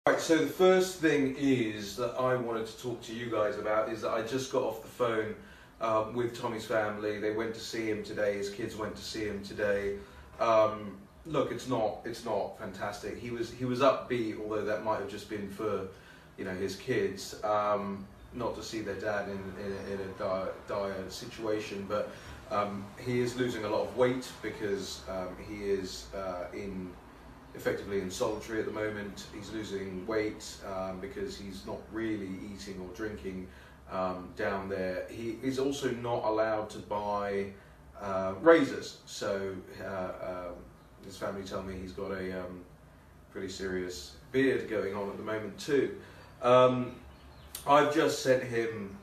Right, so the first thing is that I wanted to talk to you guys about is that I just got off the phone with Tommy's family. They went to see him today. His kids went to see him today. Look, it's not fantastic. He was upbeat, although that might have just been for, you know, his kids, not to see their dad in a dire situation. But he is losing a lot of weight because he is effectively in solitary at the moment. He's losing weight because he's not really eating or drinking down there. He is also not allowed to buy razors, so his family tell me he's got a pretty serious beard going on at the moment too. I've just sent him,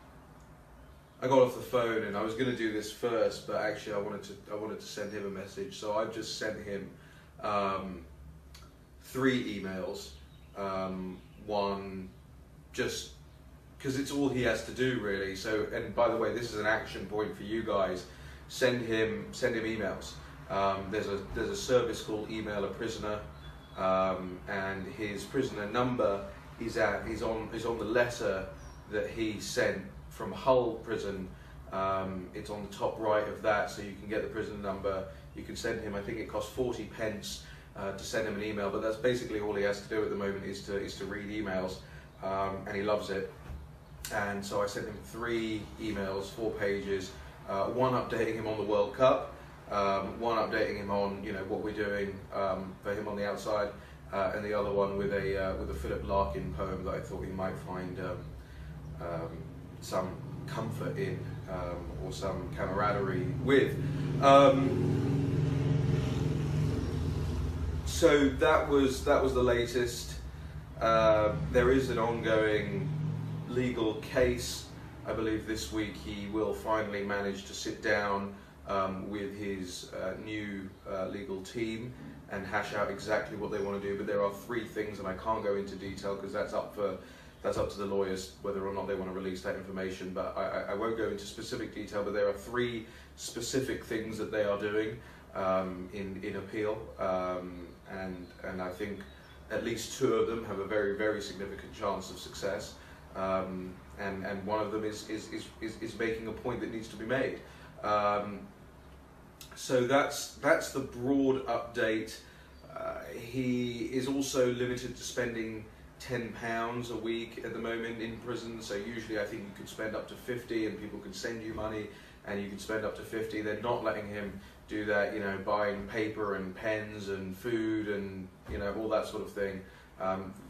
I got off the phone and I was going to do this first, but actually I wanted to send him a message, so I've just sent him 3 emails, one just because it's all he has to do really. So, and by the way, this is an action point for you guys. Send him emails. There's a service called Email a Prisoner, and his prisoner number is on the letter that he sent from Hull prison. It's on the top right of that, so you can get the prisoner number. You can send him, I think it costs 40 pence to send him an email, but that's basically all he has to do at the moment is to read emails, and he loves it. And so I sent him 3 emails, 4 pages, one updating him on the World Cup, one updating him on, you know, what we're doing for him on the outside, and the other one with a Philip Larkin poem that I thought he might find some comfort in, or some camaraderie with. So that was the latest. There is an ongoing legal case. I believe this week he will finally manage to sit down with his new legal team and hash out exactly what they want to do. But there are 3 things, and I can't go into detail because that's up to the lawyers whether or not they want to release that information. But I won't go into specific detail. But there are 3 specific things that they are doing in appeal, and I think at least 2 of them have a very, very significant chance of success. And one of them is making a point that needs to be made. So that's the broad update. He is also limited to spending £10 a week at the moment in prison. So usually I think you could spend up to 50, and people can send you money, and you can spend up to 50. They're not letting him do that, you know, buying paper and pens and food and, you know, all that sort of thing.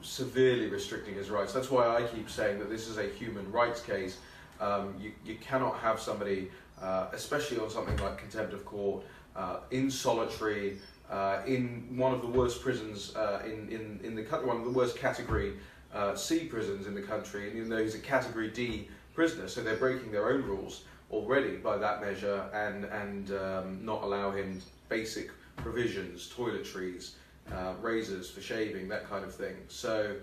Severely restricting his rights. That's why I keep saying that this is a human rights case. You cannot have somebody, especially on something like contempt of court, in solitary, in one of the worst prisons in the country, one of the worst category C prisons in the country, and even though he's a category D prisoner, so they're breaking their own rules already by that measure, and not allow him basic provisions, toiletries, razors for shaving, that kind of thing. So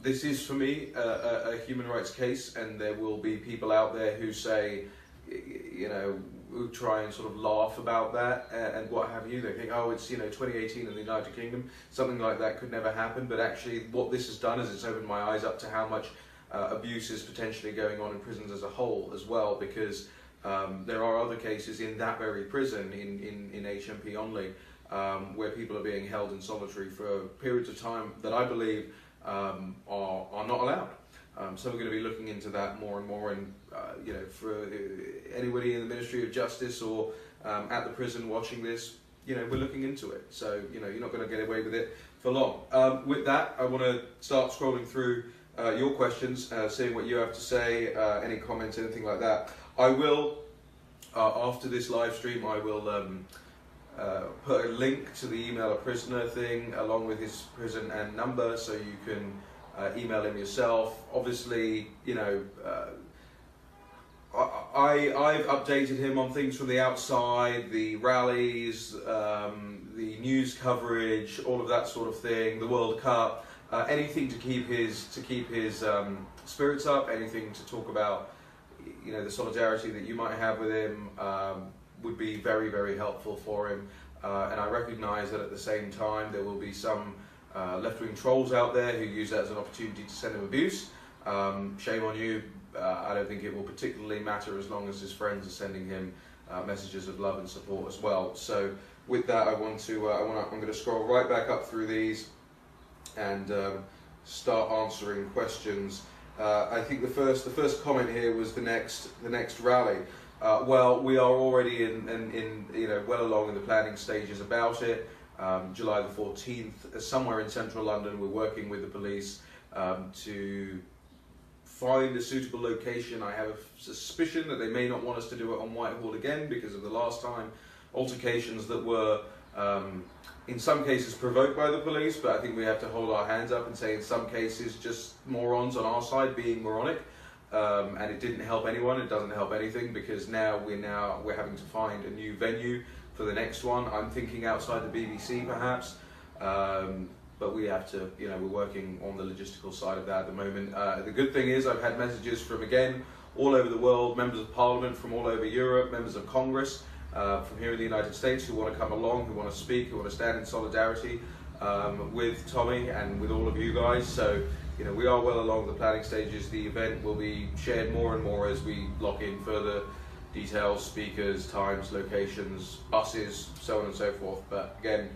this is, for me, a human rights case, and there will be people out there who say, you know, who try and sort of laugh about that and what have you. They think, oh, it's, you know, 2018 in the United Kingdom, something like that could never happen. But actually what this has done is it's opened my eyes up to how much abuse is potentially going on in prisons as a whole as well, because there are other cases in that very prison, in HMP only, where people are being held in solitary for periods of time that I believe are not allowed. So we're going to be looking into that more and more, and you know, for anybody in the Ministry of Justice or at the prison watching this, you know, we're looking into it. So, you know, you're not going to get away with it for long. With that, I want to start scrolling through your questions, seeing what you have to say, any comments, anything like that. I will, after this live stream, I will put a link to the Email a Prisoner thing along with his prison and number, so you can email him yourself. Obviously, you know, I've updated him on things from the outside, the rallies, the news coverage, all of that sort of thing, the World Cup, anything to keep his spirits up, anything to talk about, you know, the solidarity that you might have with him, would be very, very helpful for him. And I recognise that at the same time there will be some left-wing trolls out there who use that as an opportunity to send him abuse. Shame on you. I don't think it will particularly matter as long as his friends are sending him messages of love and support as well. So with that, I'm going to scroll right back up through these and start answering questions. I think the first comment here was the next rally. Well, we are already in well along in the planning stages about it. July the 14th, somewhere in central London, we're working with the police to find a suitable location. I have a suspicion that they may not want us to do it on Whitehall again because of the last time altercations that were in some cases provoked by the police, but I think we have to hold our hands up and say in some cases just morons on our side being moronic, and it didn't help anyone. It doesn't help anything because now we're having to find a new venue for the next one. I'm thinking outside the BBC perhaps, but we have to, we're working on the logistical side of that at the moment. The good thing is I've had messages from, again, all over the world, members of Parliament from all over Europe, members of Congress from here in the United States who want to come along, who want to speak, who want to stand in solidarity with Tommy and with all of you guys. So, we are well along the planning stages. The event will be shared more and more as we lock in further details, speakers, times, locations, buses, so on and so forth. But again,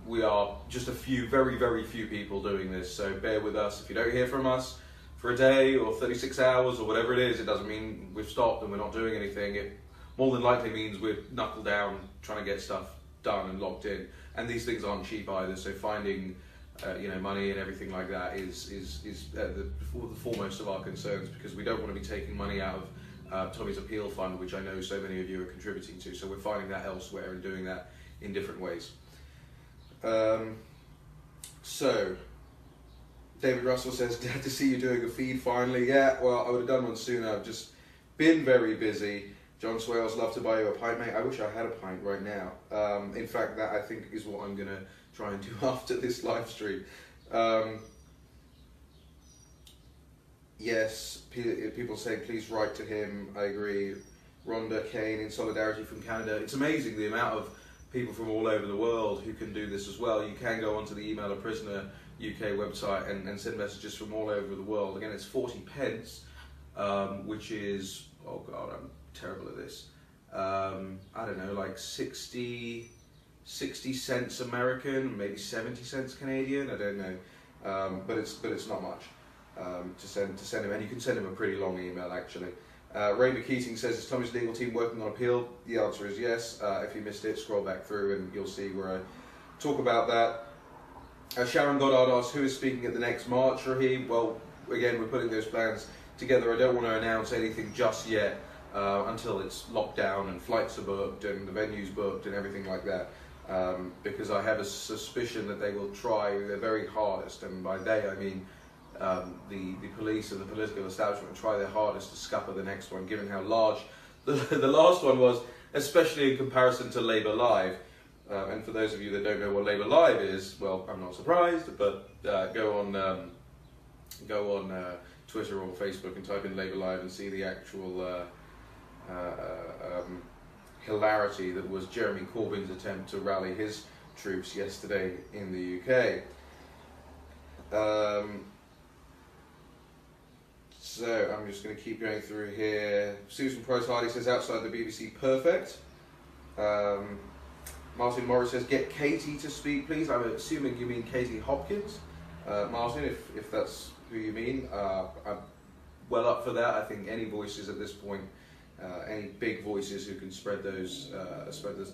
we are just a few, very, very few people doing this, so bear with us. If you don't hear from us for a day or 36 hours or whatever it is, it doesn't mean we've stopped and we're not doing anything. It more than likely means we're knuckled down trying to get stuff done and locked in. And these things aren't cheap either, so finding money and everything like that is the foremost of our concerns, because we don't want to be taking money out of Tommy's appeal fund, which I know so many of you are contributing to, so we're finding that elsewhere and doing that in different ways. So David Russell says, glad to see you doing a feed finally. Yeah, well, I would have done one sooner. I've just been very busy. John Swales, love to buy you a pint, mate. I wish I had a pint right now. In fact, that I think is what I'm going to try and do after this live stream. Yes, people say please write to him. I agree. Rhonda Kane in solidarity from Canada. It's amazing the amount of people from all over the world who can do this as well. You can go onto the Email a Prisoner UK website and send messages from all over the world. Again, it's 40p, which is, oh God, I'm terrible at this. I don't know, like 60 cents American, maybe 70 cents Canadian. I don't know, but it's not much to send him, and you can send him a pretty long email actually. Raymond Keating says, is Tommy's legal team working on appeal? The answer is yes. If you missed it, scroll back through and you'll see where I talk about that. Sharon Goddard asks, who is speaking at the next march, Raheem? Well, again, we're putting those plans together. I don't want to announce anything just yet until it's locked down and flights are booked and the venue's booked and everything like that, because I have a suspicion that they will try their very hardest, and by they I mean the police and the political establishment try their hardest to scupper the next one, given how large the last one was, especially in comparison to Labour Live. And for those of you that don't know what Labour Live is, well, I'm not surprised, but go on Twitter or Facebook and type in Labour Live and see the actual hilarity that was Jeremy Corbyn's attempt to rally his troops yesterday in the UK. So I'm just going to keep going through here. Susan Price Hardy says, outside the BBC, perfect. Martin Morris says, get Katie to speak, please. I'm assuming you mean Katie Hopkins. Martin, if that's who you mean. I'm well up for that. I think any voices at this point, any big voices who can spread those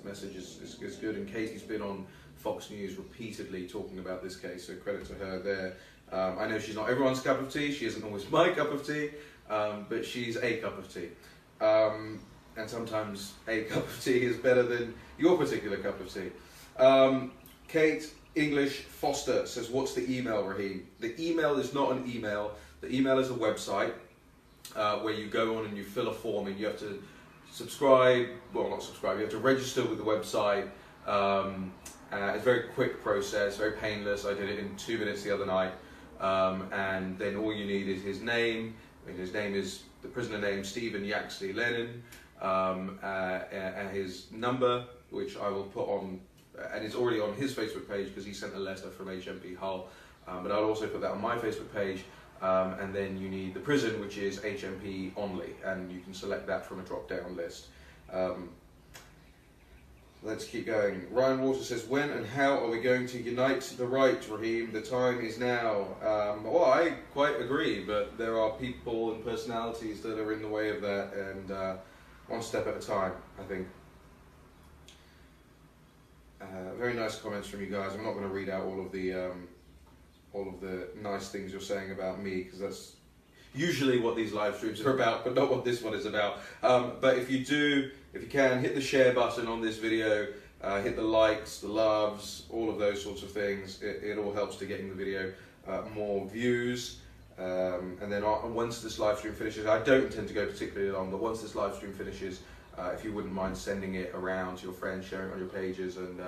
messages is good. And Katie's been on Fox News repeatedly talking about this case, so credit to her there. I know she's not everyone's cup of tea, she isn't always my cup of tea, but she's a cup of tea. And sometimes a cup of tea is better than your particular cup of tea. Kate English Foster says, what's the email, Raheem? The email is not an email, the email is a website where you go on and you fill a form and you have to subscribe, well not subscribe, you have to register with the website. It's a very quick process, very painless. I did it in 2 minutes the other night. And then all you need is his name. I mean, his name is the prisoner name, Stephen Yaxley Lennon, and his number, which I will put on and it's already on his Facebook page because he sent a letter from HMP Hull, but I'll also put that on my Facebook page. And then you need the prison, which is HMP only, and you can select that from a drop-down list. Let's keep going. Ryan Water says, when and how are we going to unite the right, Raheem? The time is now. Well, I quite agree, but there are people and personalities that are in the way of that, and one step at a time, I think. Very nice comments from you guys. I'm not going to read out all of the nice things you're saying about me, because that's usually what these live streams are about, but not what this one is about. But if you can, hit the share button on this video, hit the likes, the loves, all of those sorts of things. It all helps to getting the video more views. And then once this live stream finishes, I don't intend to go particularly long, but once this live stream finishes, if you wouldn't mind sending it around to your friends, sharing it on your pages, and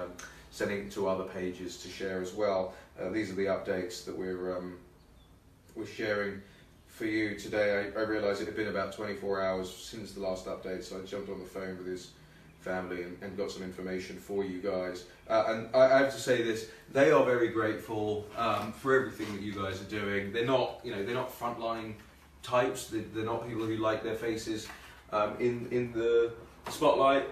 sending it to other pages to share as well. These are the updates that we're sharing for you today. I realised it had been about 24 hours since the last update, so I jumped on the phone with his family and got some information for you guys. And I have to say this: they are very grateful for everything that you guys are doing. They're not, they're not frontline types. They're not people who like their faces in the spotlight.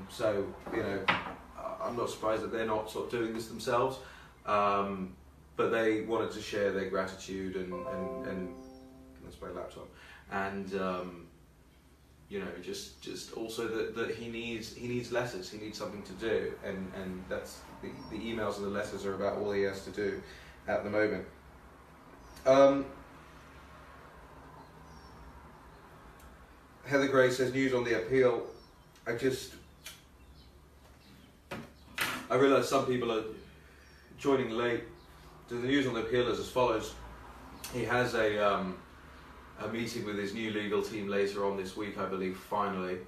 So I'm not surprised that they're not sort of doing this themselves. But they wanted to share their gratitude and that's my laptop, and just also that he needs letters, he needs something to do, and that's the emails and the letters are about all he has to do at the moment. Heather Gray says, news on the appeal. I realise some people are joining late. The news on the appeal is as follows. He has a meeting with his new legal team later on this week, I believe, finally,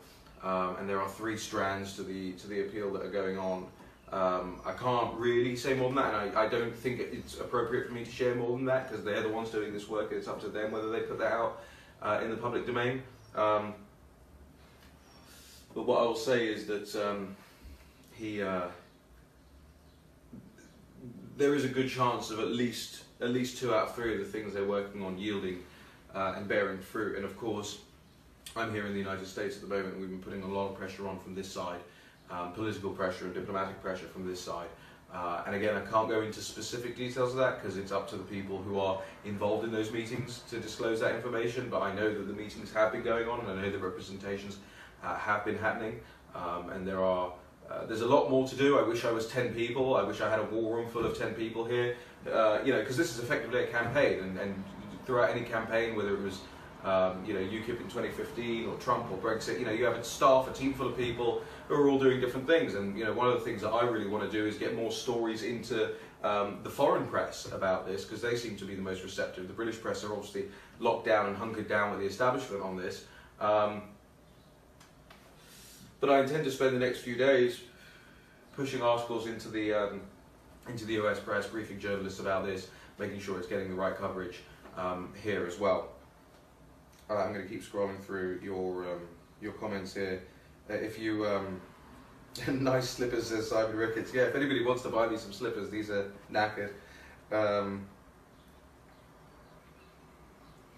and there are 3 strands to the appeal that are going on. I can't really say more than that, and I don't think it's appropriate for me to share more than that, because they're the ones doing this work, and it's up to them whether they put that out in the public domain. But what I will say is that there is a good chance of at least 2 out of 3 of the things they're working on yielding and bearing fruit. And of course, I'm here in the United States at the moment, and we've been putting a lot of pressure on from this side, political pressure and diplomatic pressure from this side. And again, I can't go into specific details of that because it's up to the people who are involved in those meetings to disclose that information, but I know that the meetings have been going on, and I know the representations have been happening, and there's a lot more to do. I wish I was 10 people. I wish I had a war room full of 10 people here, because this is effectively a campaign, and throughout any campaign, whether it was UKIP in 2015 or Trump or Brexit, you have a staff, a team full of people who are all doing different things. And one of the things that I really want to do is get more stories into the foreign press about this, because they seem to be the most receptive. The British press are obviously locked down and hunkered down with the establishment on this. But I intend to spend the next few days pushing articles into the US press, briefing journalists about this, making sure it's getting the right coverage here as well. I'm going to keep scrolling through your comments here. If you nice slippers, says Simon Ricketts. Yeah, if anybody wants to buy me some slippers, these are knackered.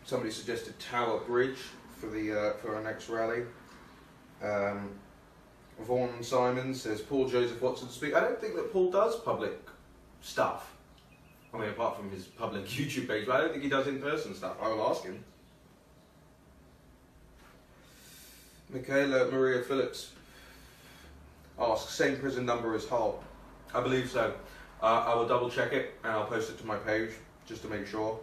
Somebody suggested Tower Bridge for our next rally. Vaughan Simon says Paul Joseph Watson to speak. I don't think that Paul does public stuff. I mean, apart from his public YouTube page, but I don't think he does in-person stuff. I will ask him. Michaela Maria Phillips asks, same prison number as Hull? I believe so. I will double check it and I'll post it to my page just to make sure.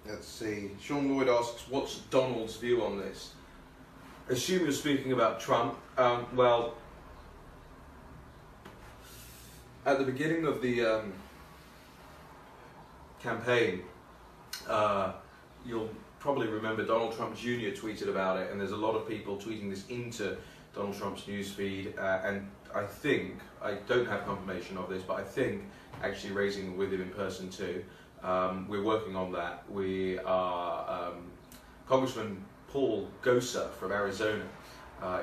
Let's see. Sean Lloyd asks, what's Donald's view on this? Assume you're speaking about Trump. Well, at the beginning of the campaign, you'll probably remember Donald Trump Jr. tweeted about it, and there's a lot of people tweeting this into Donald Trump's newsfeed, and I think, I don't have confirmation of this, but I think actually raising it with him in person too. We're working on that. We are, Congressman Paul Gosa from Arizona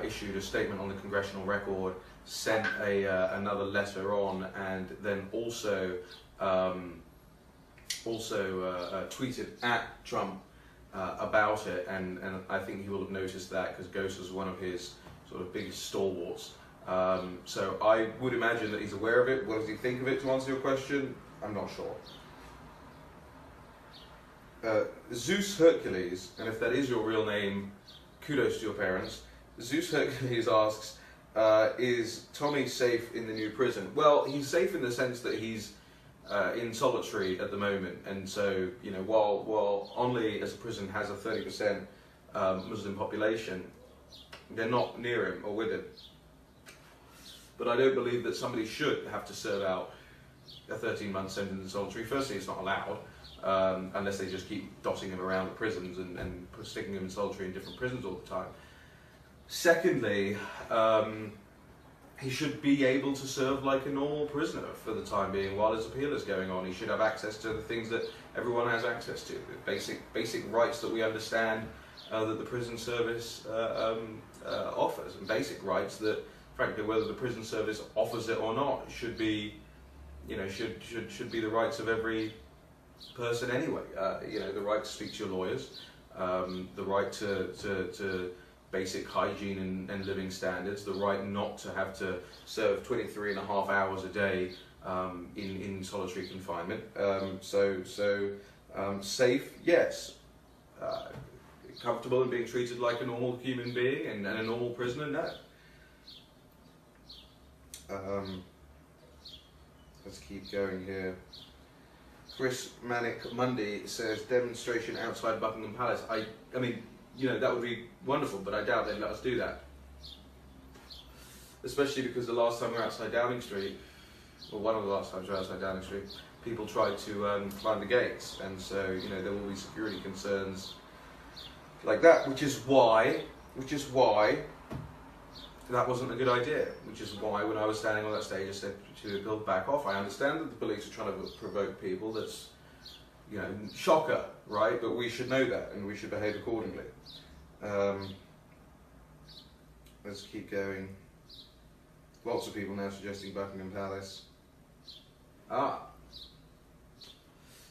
issued a statement on the congressional record, sent another letter on, and then also tweeted at Trump about it, and I think he will have noticed that because Gosa is one of his sort of biggest stalwarts. So I would imagine that he's aware of it. What does he think of it, to answer your question? I'm not sure. Zeus Hercules, and if that is your real name, kudos to your parents. Zeus Hercules asks, is Tommy safe in the new prison? Well, he's safe in the sense that he's in solitary at the moment, and so, you know, while Only as a prison has a 30% Muslim population, they're not near him or with him. But I don't believe that somebody should have to serve out a 13-month sentence in solitary. Firstly, it's not allowed, unless they just keep dotting him around the prisons and sticking him in solitary in different prisons all the time. Secondly, he should be able to serve like a normal prisoner for the time being while his appeal is going on. He should have access to the things that everyone has access to, the basic rights that we understand that the prison service offers, and basic rights that, frankly, whether the prison service offers it or not, should be, you know, should be the rights of every person anyway. You know, the right to speak to your lawyers, the right to basic hygiene and living standards, the right not to have to serve 23.5 hours a day in solitary confinement. Safe, yes. Comfortable in being treated like a normal human being and a normal prisoner, no. Let's keep going here. Chris Manic Monday says, demonstration outside Buckingham Palace. I mean, you know, that would be wonderful, but I doubt they'd let us do that. Especially because the last time we were outside Downing Street, or one of the last times we were outside Downing Street, people tried to climb the gates, and so, you know, there will be security concerns like that, which is why that wasn't a good idea, which is why when I was standing on that stage I said to people, back off. I understand that the police are trying to provoke people, that's, you know, shocker, right? But we should know that, and we should behave accordingly. Let's keep going. Lots of people now suggesting Buckingham Palace.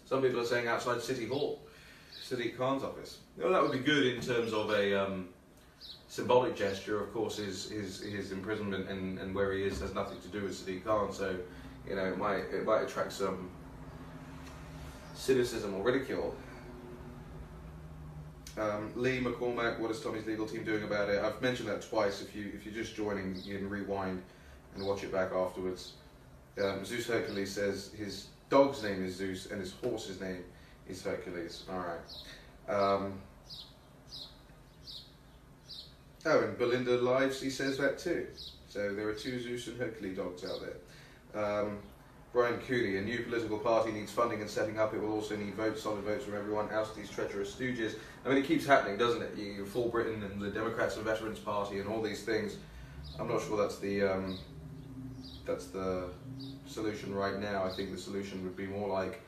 Some people are saying outside City Hall, Sadiq Khan's office. Well, that would be good in terms of a symbolic gesture. Of course, his imprisonment and where he is has nothing to do with Sadiq Khan, so, you know, it might attract some cynicism or ridicule. Lee McCormack, what is Tommy's legal team doing about it? I've mentioned that twice. If you're just joining, you can rewind and watch it back afterwards. Zeus Hercules says his dog's name is Zeus and his horse's name is Hercules. All right. Oh, and Belinda Lives, he says that too. So there are two Zeus and Hercules dogs out there. Brian Cooley, a new political party needs funding and setting up. It will also need votes, solid votes from everyone. Oust these treacherous stooges. I mean, it keeps happening, doesn't it? You Full Britain and the Democrats and Veterans Party and all these things. I'm not sure that's the solution right now. I think the solution would be more like,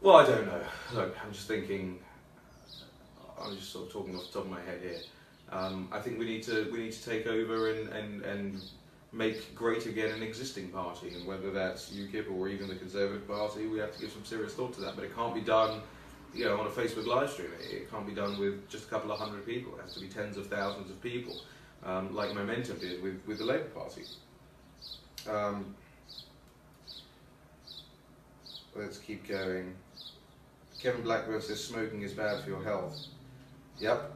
well, I don't know. Look, I'm just thinking. I'm just sort of talking off the top of my head here. I think we need to take over and make great again an existing party, and whether that's UKIP or even the Conservative Party, we have to give some serious thought to that. But it can't be done, you know, on a Facebook live stream. It can't be done with just a couple of hundred people. It has to be tens of thousands of people, like Momentum did with the Labour Party. Let's keep going. Kevin Blackburn says smoking is bad for your health. Yep.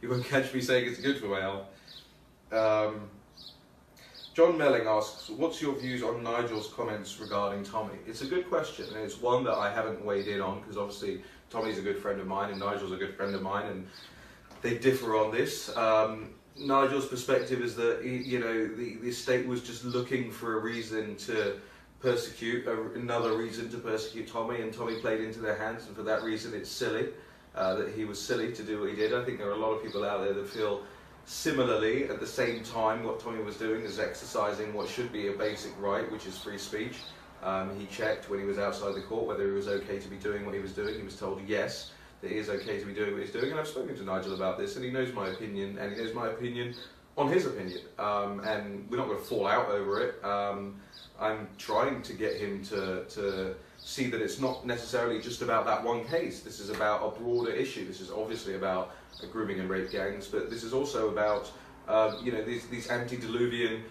You won't catch me saying it's good for my health. John Melling asks, what's your views on Nigel's comments regarding Tommy? It's a good question, and it's one that I haven't weighed in on, because obviously Tommy's a good friend of mine and Nigel's a good friend of mine, and they differ on this. Nigel's perspective is that, you know, the state was just looking for a reason to persecute, another reason to persecute Tommy, and Tommy played into their hands, and for that reason it's silly. That he was silly to do what he did. I think there are a lot of people out there that feel similarly. At the same time, what Tommy was doing is exercising what should be a basic right, which is free speech. He checked when he was outside the court whether it was okay to be doing what he was doing. He was told yes, that it is okay to be doing what he's doing, and I've spoken to Nigel about this, and he knows my opinion, and he knows my opinion on his opinion, and we're not going to fall out over it. I'm trying to get him to see that it's not necessarily just about that one case. This is about a broader issue. This is obviously about grooming and rape gangs, but this is also about these antediluvian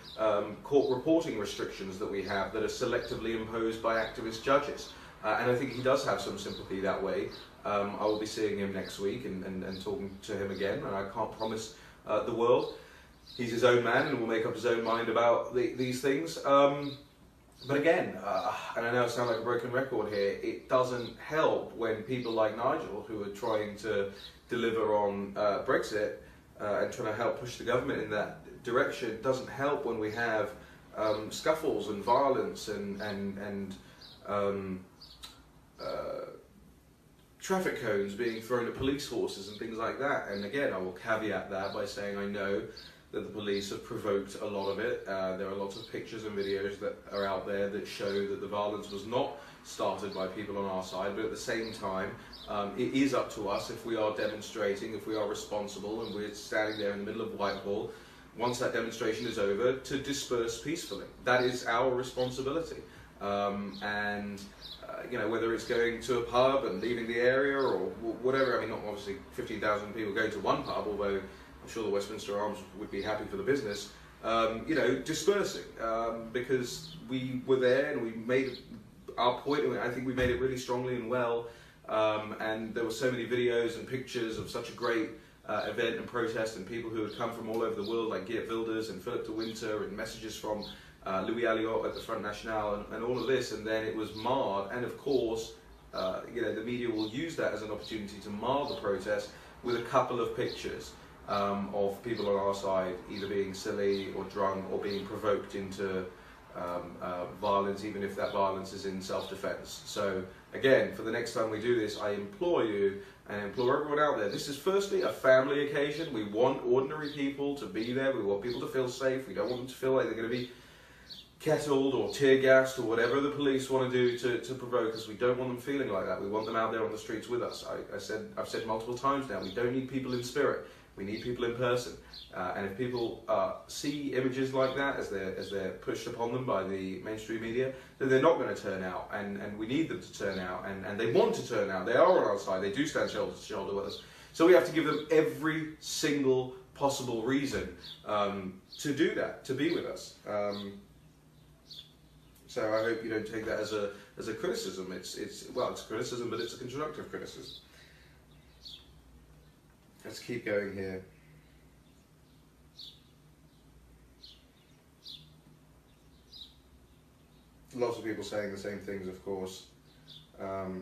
court reporting restrictions that we have that are selectively imposed by activist judges. And I think he does have some sympathy that way. I will be seeing him next week and talking to him again, and I can't promise the world. He's his own man and will make up his own mind about these things. But again, and I know I sound like a broken record here, it doesn't help when people like Nigel, who are trying to deliver on Brexit and trying to help push the government in that direction, it doesn't help when we have scuffles and violence and traffic cones being thrown at police horses and things like that. And again, I will caveat that by saying I know that the police have provoked a lot of it. There are lots of pictures and videos that are out there that show that the violence was not started by people on our side, but at the same time, it is up to us, if we are demonstrating, if we are responsible and we're standing there in the middle of Whitehall, once that demonstration is over, to disperse peacefully. That is our responsibility. Whether it's going to a pub and leaving the area or whatever, I mean, not obviously 15,000 people going to one pub, although I'm sure the Westminster Arms would be happy for the business, dispersing, because we were there and we made our point, and I think we made it really strongly and well, and there were so many videos and pictures of such a great event and protest, and people who had come from all over the world, like Geert Wilders and Philip de Winter, and messages from Louis Alliot at the Front National, and all of this, and then it was marred, and of course, the media will use that as an opportunity to mar the protest with a couple of pictures of people on our side either being silly or drunk or being provoked into violence, even if that violence is in self-defense. So again, for the next time we do this, I implore you and implore everyone out there, this is firstly a family occasion. We want ordinary people to be there. We want people to feel safe. We don't want them to feel like they're going to be kettled or tear gassed or whatever the police want to do to provoke us. We don't want them feeling like that. We want them out there on the streets with us. I've said multiple times now, we don't need people in spirit. We need people in person. And if people see images like that as they're pushed upon them by the mainstream media, then they're not going to turn out. And we need them to turn out. And they want to turn out. They are on our side. They do stand shoulder to shoulder with us. So we have to give them every single possible reason to do that, to be with us. So I hope you don't take that as a criticism. It's criticism, but it's a constructive criticism. Let's keep going here. Lots of people saying the same things, of course, but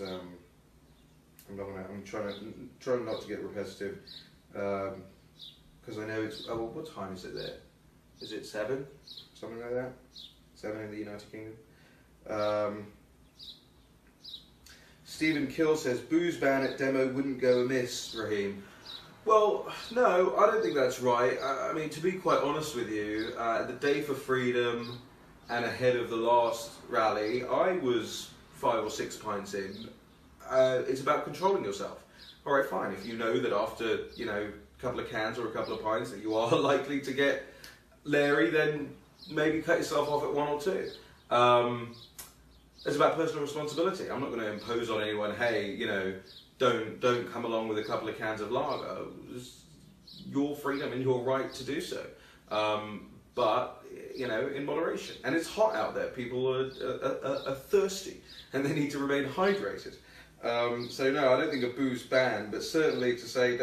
I'm trying not to get repetitive, because I know it's. Oh, well, what time is it there? Is it 7? Something like that? 7 in the United Kingdom. Stephen Kill says, booze ban at demo wouldn't go amiss, Raheem. Well, no, I don't think that's right. I mean, to be quite honest with you, the Day for Freedom and ahead of the last rally, I was 5 or 6 pints in. It's about controlling yourself. All right, fine. If you know that after, a couple of cans or a couple of pints that you are likely to get Larry, then maybe cut yourself off at 1 or 2. It's about personal responsibility. I'm not going to impose on anyone, hey, don't come along with a couple of cans of lager. It's your freedom and your right to do so. But, in moderation. And it's hot out there. People are thirsty and they need to remain hydrated. So no, I don't think a booze ban, but certainly to say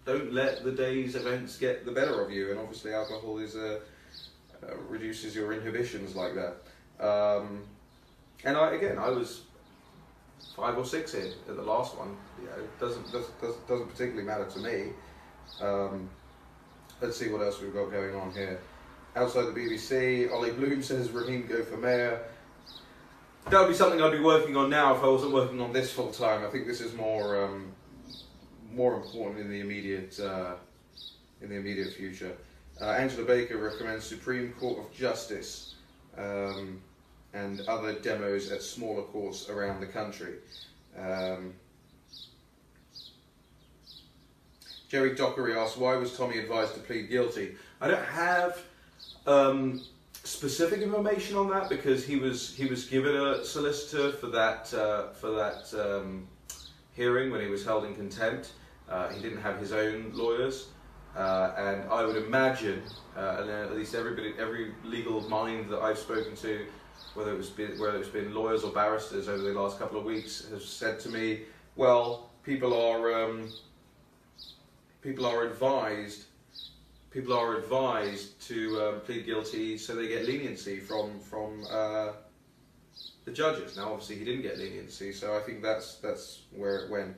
don't let the day's events get the better of you. And obviously alcohol is reduces your inhibitions like that. And I was 5 or 6 in at the last one. It doesn't particularly matter to me. Let's see what else we've got going on here. Outside the BBC, Ollie Bloom says Raheem go for mayor. That would be something I'd be working on now if I wasn't working on this full time. I think this is more important in the immediate future. Angela Baker recommends Supreme Court of Justice. and other demos at smaller courts around the country. Jerry Dockery asks, why was Tommy advised to plead guilty? I don't have specific information on that, because he was given a solicitor for that hearing when he was held in contempt. He didn't have his own lawyers, and I would imagine, and at least every legal mind that I've spoken to, whether it's been lawyers or barristers over the last couple of weeks, has said to me, well, people are advised to plead guilty so they get leniency from the judges. Now, obviously, he didn't get leniency, so I think that's where it went.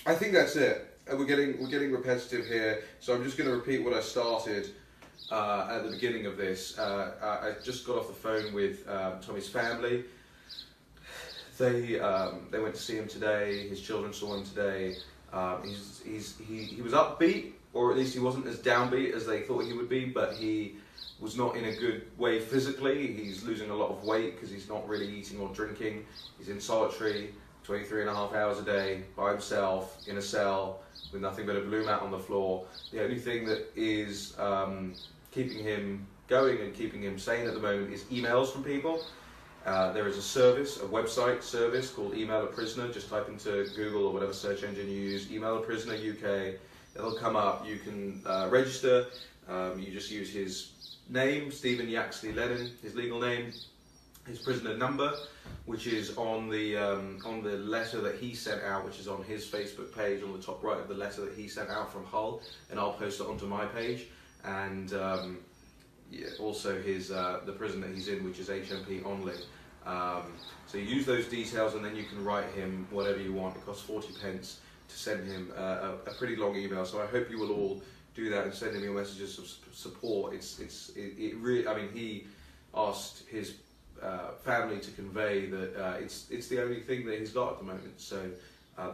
I think that's it. We're getting repetitive here, so I'm just going to repeat what I started at the beginning of this. I just got off the phone with Tommy's family. They went to see him today. His children saw him today. He was upbeat, or at least he wasn't as downbeat as they thought he would be, but he was not in a good way physically. He's losing a lot of weight because he's not really eating or drinking. He's in solitary 23.5 hours a day by himself in a cell with nothing but a blue mat on the floor. The only thing that is keeping him going and keeping him sane at the moment is emails from people. There is a website service called Email a Prisoner. Just type into Google or whatever search engine you use, Email a Prisoner UK. It'll come up. You can register. You just use his name, Stephen Yaxley Lennon, his legal name, his prisoner number, which is on the letter that he sent out, which is on his Facebook page on the top right of the letter that he sent out from Hull, and I'll post it onto my page. And also his the prison that he's in, which is HMP Onley. So you use those details, and then you can write him whatever you want. It costs 40 pence to send him a pretty long email. So I hope you will all do that and send him your messages of support. It really. I mean, he asked his family to convey that it's the only thing that he's got at the moment. So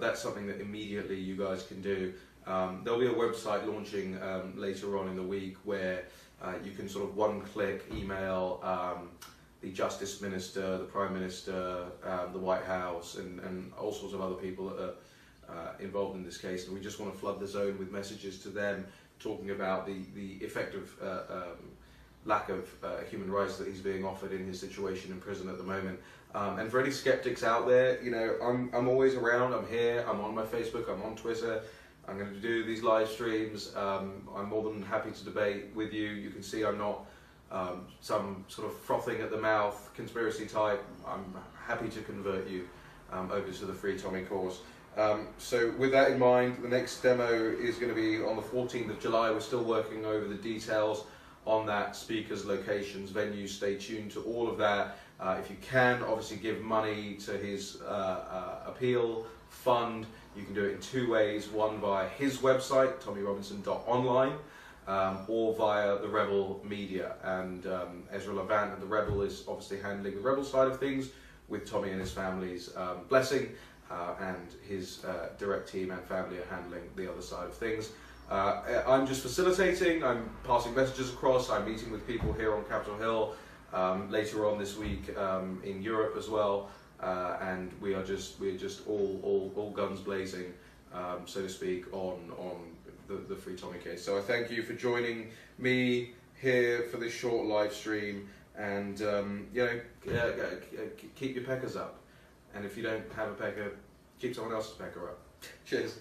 that's something that immediately you guys can do. There'll be a website launching later on in the week where you can sort of one-click email the Justice Minister, the Prime Minister, the White House, and all sorts of other people that are involved in this case. And we just want to flood the zone with messages to them talking about the effective lack of human rights that he's being offered in his situation in prison at the moment. And for any skeptics out there, you know, I'm always around. I'm here. I'm on my Facebook. I'm on Twitter. I'm going to do these live streams. I'm more than happy to debate with you. You can see I'm not some sort of frothing at the mouth conspiracy type. I'm happy to convert you over to the Free Tommy course. So with that in mind, the next demo is going to be on the 14th of July. We're still working over the details on that, speakers, locations, venues. Stay tuned to all of that. If you can, obviously give money to his appeal fund. You can do it in two ways, one via his website, tommyrobinson.online, or via the Rebel Media. And Ezra Levant at the Rebel is obviously handling the Rebel side of things with Tommy and his family's blessing, and his direct team and family are handling the other side of things. I'm just facilitating, I'm passing messages across, I'm meeting with people here on Capitol Hill later on this week in Europe as well. And we're just all guns blazing, so to speak, on the Free Tommy case. So I thank you for joining me here for this short live stream, and keep your peckers up. And if you don't have a pecker, keep someone else's pecker up. Cheers.